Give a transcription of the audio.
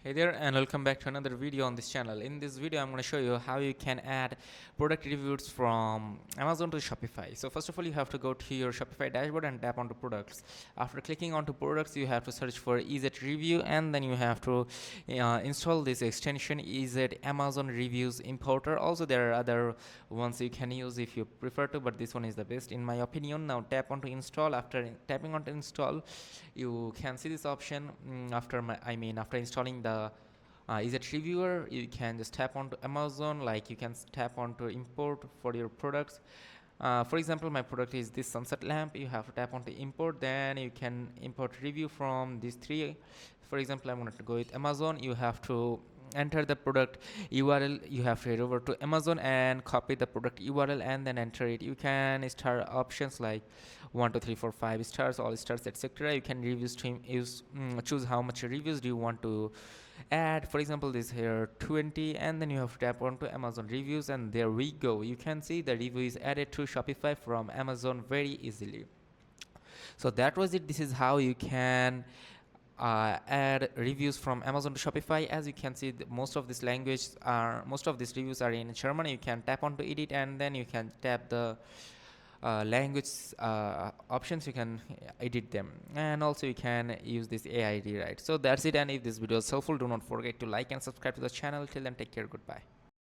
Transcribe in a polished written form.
Hey there and welcome back to another video on this channel. In this video I'm going to show you how you can add product reviews from Amazon to Shopify. So first of all you have to go to your Shopify dashboard and tap onto products. After clicking onto products you have to search for EZ Review and then you have to install this extension EZ Amazon Reviews Importer. Also there are other ones you can use if you prefer to, but this one is the best in my opinion. Now tap onto install. After tapping onto install you can see this option. After installing the is it reviewer, you can just tap onto Amazon, like you can tap onto import for your products. For example, my product is this sunset lamp. You have to tap onto import, then you can import review from these three. For example, I'm going to go with Amazon. You have to enter the product URL. You have to head over to Amazon and copy the product URL and then enter it. You can star options like 1 2 3 4 5 stars, all stars, etc. You can reviews to choose how much reviews do you want to add. For example, this here 20, and then you have to tap onto Amazon reviews, and there we go. You can see the review is added to Shopify from Amazon very easily. So that was it. This is how you can add reviews from Amazon to Shopify. As you can see, most of these reviews are in German. You can tap onto edit and then you can tap the language options. You can edit them, and also you can use this AI rewrite. So that's it, and if this video is helpful, do not forget to like and subscribe to the channel. Till then, take care, goodbye.